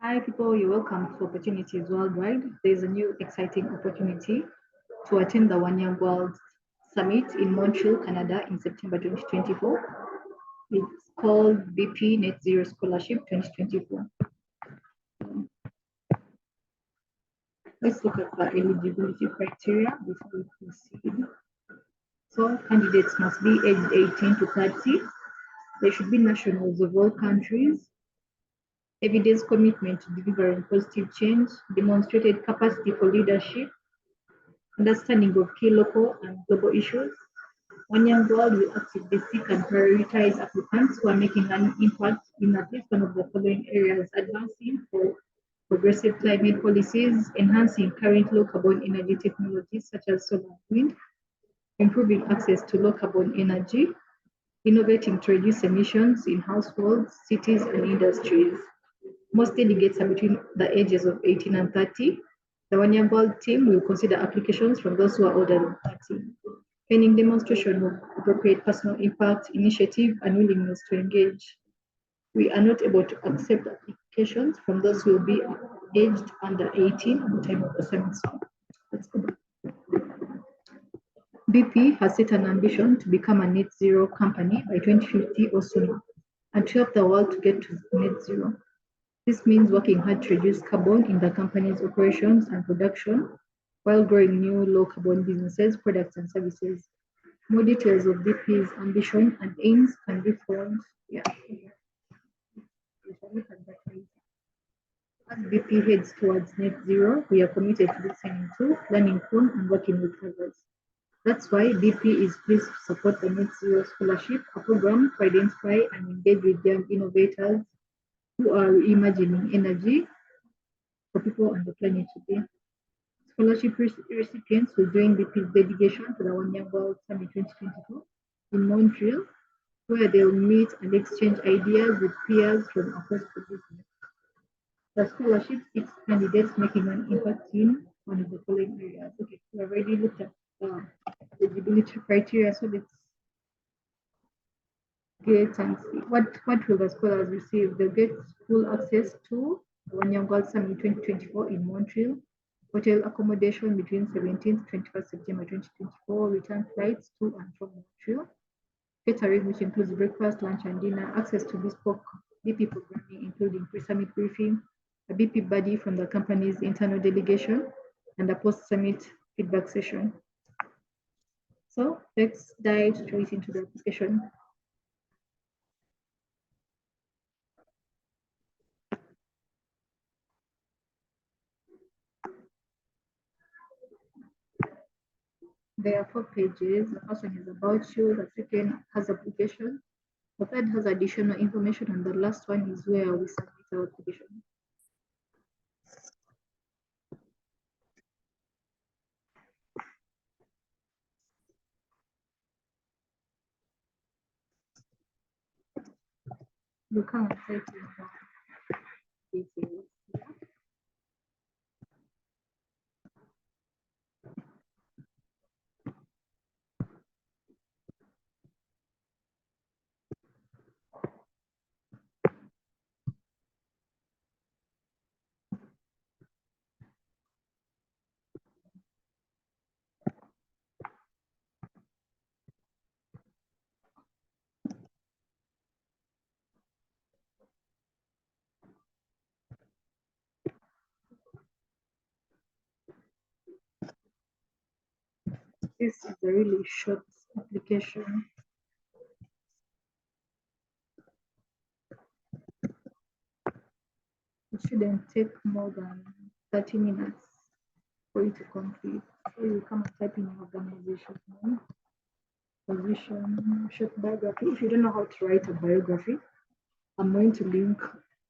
Hi, people, you're welcome to Opportunities Worldwide. There's a new exciting opportunity to attend the One Young World Summit in Montreal, Canada in September 2024. It's called BP Net Zero Scholarship 2024. Let's look at the eligibility criteria before we proceed. So, candidates must be aged 18 to 30. They should be nationals of all countries. Evidence commitment to delivering positive change, demonstrated capacity for leadership, understanding of key local and global issues. One Young World will actively seek and prioritize applicants who are making an impact in at least one of the following areas: advancing for progressive climate policies, enhancing current low carbon energy technologies such as solar and wind, improving access to low carbon energy, innovating to reduce emissions in households, cities, and industries. Most delegates are between the ages of 18 and 30. The One Young World team will consider applications from those who are older than 30. Pending demonstration of appropriate personal impact, initiative, and willingness to engage. We are not able to accept applications from those who will be aged under 18 at the time of the semester. Let's go back. BP has set an ambition to become a net zero company by 2050 or sooner, and to help the world to get to net zero. This means working hard to reduce carbon in the company's operations and production while growing new low carbon businesses, products, and services. More details of BP's ambition and aims can be found here. As BP heads towards net zero, we are committed to listening to, learning from, and working with others. That's why BP is pleased to support the Net Zero Scholarship, a program to identify and engage with young innovators who are reimagining energy for people and the planet today. Scholarship recipients will join BP's delegation to the One Young World Summit 2024 in Montreal, where they'll meet and exchange ideas with peers from across the business. The scholarship seeks candidates making an impact in one of the following areas. Okay, we already looked at the eligibility criteria, so let's get and see what will the scholars receive. They'll get full access to the One Young World Summit 2024 in Montreal, hotel accommodation between 17th to 21st September 2024, return flights to and from Montreal, catering, which includes breakfast, lunch, and dinner, access to bespoke BP programming, including pre-summit briefing, a BP buddy from the company's internal delegation, and a post-summit feedback session. So let's dive straight into the application. There are 4 pages. The first one is about you, the second has application, the third has additional information, and the last one is where we submit our application. You can type in the details. This is a really short application. It shouldn't take more than 30 minutes for you to complete. So you come and type in your organization name, position, short biography. If you don't know how to write a biography, I'm going to link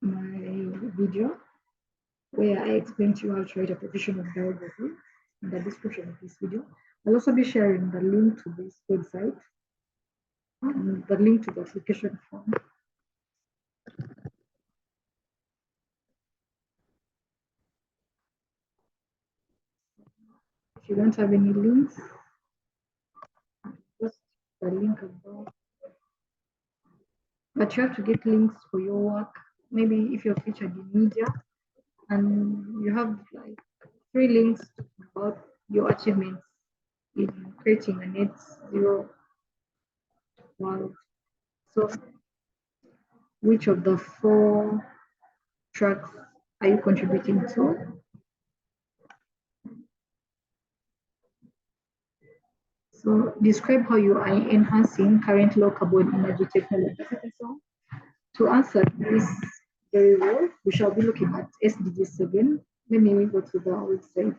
my video where I explain to you how to write a professional biography in the description of this video. I'll also be sharing the link to this website and the link to the application form. If you don't have any links, just the link above. But you have to get links for your work. Maybe if you're featured in media, and you have like 3 links about your achievements in creating a net zero world. So which of the 4 tracks are you contributing to? So describe how you are enhancing current low carbon energy technology. So to answer this very well, we shall be looking at SDG 7. Let me go to the website.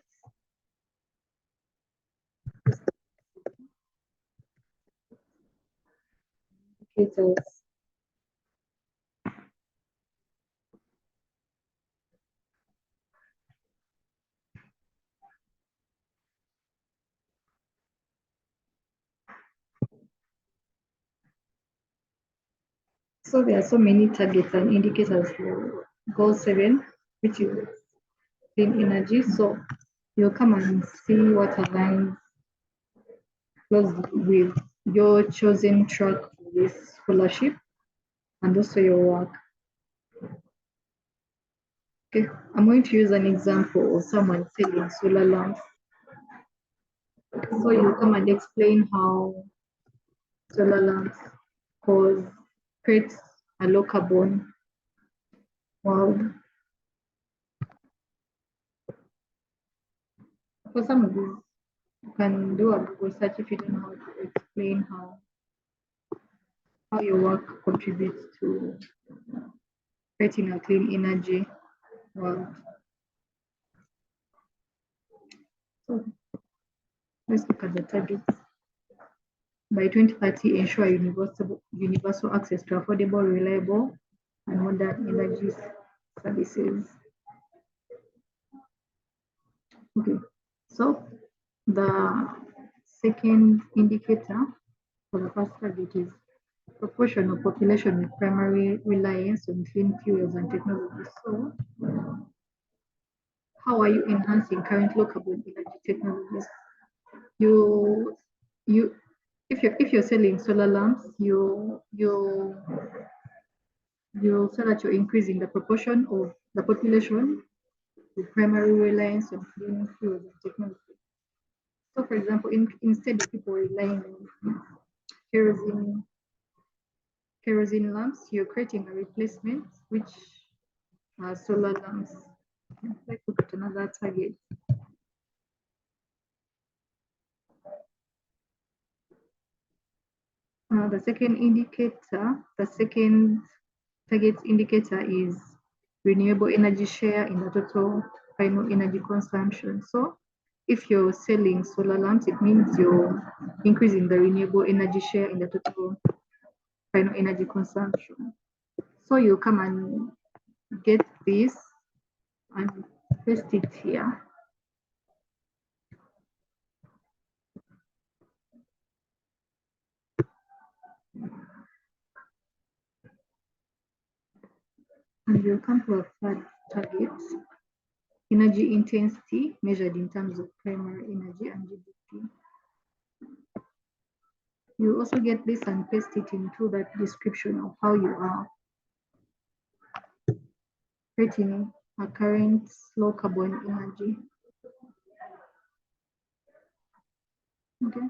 Indicators. So there are so many targets and indicators for goal 7, which is clean energy. So you'll come and see what aligns closely with your chosen track for this scholarship and also your work. Okay, I'm going to use an example of someone selling solar lamps. So you come and explain how solar lamps cause creates a low carbon world. For some of these, you can do a Google search if you don't know how to explain how your work contributes to creating a clean energy world. So let's look at the targets. By 2030, ensure universal access to affordable, reliable, and modern energy services. Okay, so the second indicator for the first target is proportion of population with primary reliance on clean fuels and technologies. So, how are you enhancing current low carbon energy technologies? You, you, if you're selling solar lamps, you say that you're increasing the proportion of the population with primary reliance on clean fuels and technology. So, for example, instead of people relying on kerosene kerosene lamps, you're creating a replacement, which are solar lamps. Let's look at another target. The second target indicator is renewable energy share in the total final energy consumption. So if you're selling solar lamps, it means you're increasing the renewable energy share in the total final energy consumption. So you come and get this and paste it here. And you'll come to a third target, energy intensity measured in terms of primary energy and GDP. You also get this and paste it into that description of how you are creating a current low carbon energy. Okay.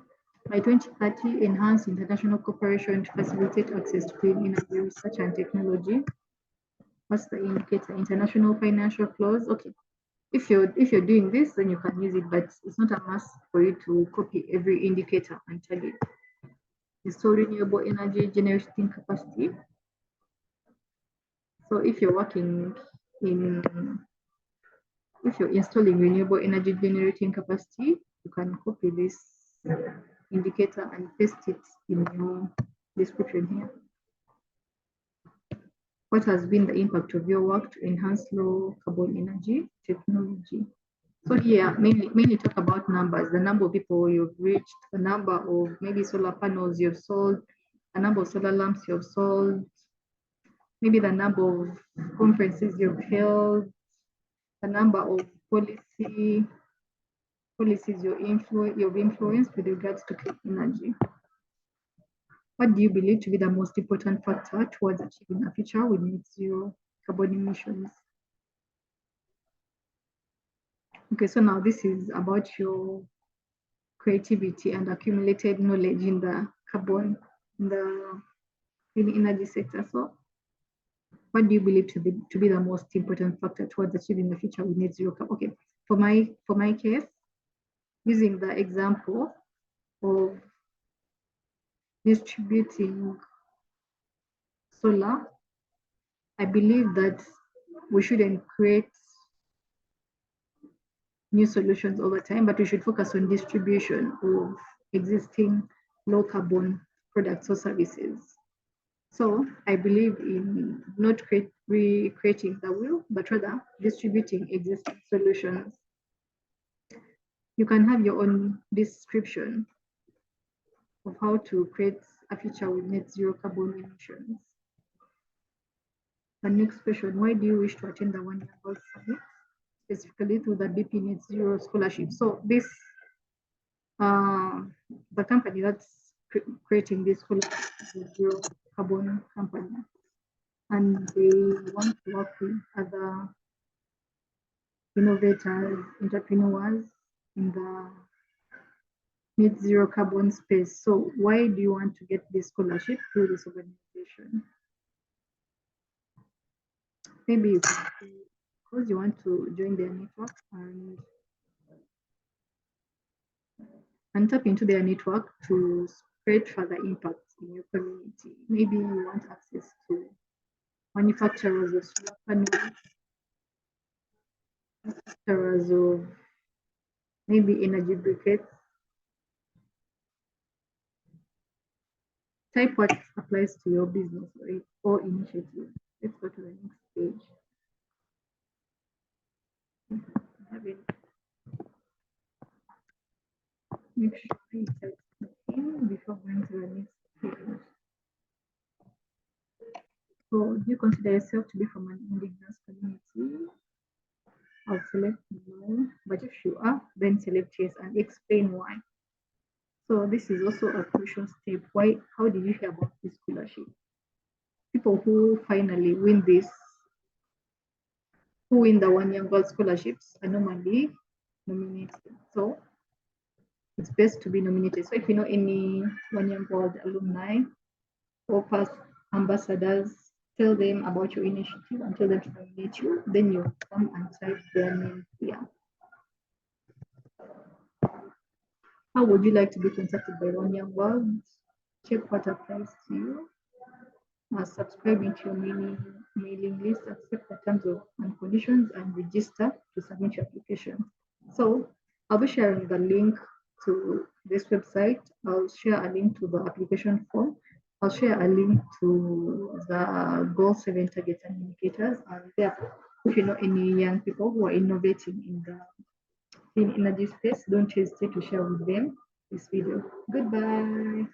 By 2030, enhance international cooperation to facilitate access to clean energy research and technology. What's the indicator? International financial flows. Okay. If you're doing this, then you can use it, but it's not a must for you to copy every indicator and target. Install renewable energy generating capacity. So if you're installing renewable energy generating capacity, you can copy this indicator and paste it in your description here. What has been the impact of your work to enhance low carbon energy technology? So here, mainly talk about numbers, the number of people you've reached, the number of maybe solar panels you've sold, the number of solar lamps you've sold, maybe the number of conferences you've held, the number of policies you've influenced with regards to clean energy. What do you believe to be the most important factor towards achieving a future with net zero carbon emissions? Okay, so now this is about your creativity and accumulated knowledge in the carbon, in the energy sector. So what do you believe to be the most important factor towards achieving the future with net zero carbon? Okay, for my case, using the example of distributing solar, I believe that we shouldn't create new solutions all the time, but we should focus on distribution of existing low carbon products or services. So I believe in not recreating the wheel, but rather distributing existing solutions. You can have your own description of how to create a future with net zero carbon emissions. The next question, why do you wish to attend the 1 year goal summit, specifically through the BP Net Zero Scholarship? So this, the company that's creating this scholarship is a zero carbon company, and they want to work with other innovators, entrepreneurs in the net zero carbon space. So why do you want to get this scholarship through this organization? Maybe because you want to join their network and tap into their network to spread further impact in your community. Maybe you want access to manufacturers of solar panels, manufacturers of maybe energy briquettes. Type what applies to your business or initiative. Let's go to the next page. Make sure you type in before going to the next page. So, do you consider yourself to be from an indigenous community? I'll select no, but if you are, then select yes and explain why. So this is also a crucial step. Why? How did you hear about this scholarship? People who finally win this, who win the 1 year gold scholarships, are normally nominated. So it's best to be nominated. So if you know any 1 year gold alumni or past ambassadors, tell them about your initiative and tell them to nominate you. Then you come and type their name here. How would you like to be contacted by 1 year gold? Check what applies to you. Subscribe into your mailing list, accept the terms and conditions, and register to submit your application. So I'll be sharing the link to this website. I'll share a link to the application form. I'll share a link to the goal 7 targets and indicators. And therefore, if you know any young people who are innovating in the clean energy space, don't hesitate to share with them this video. Goodbye.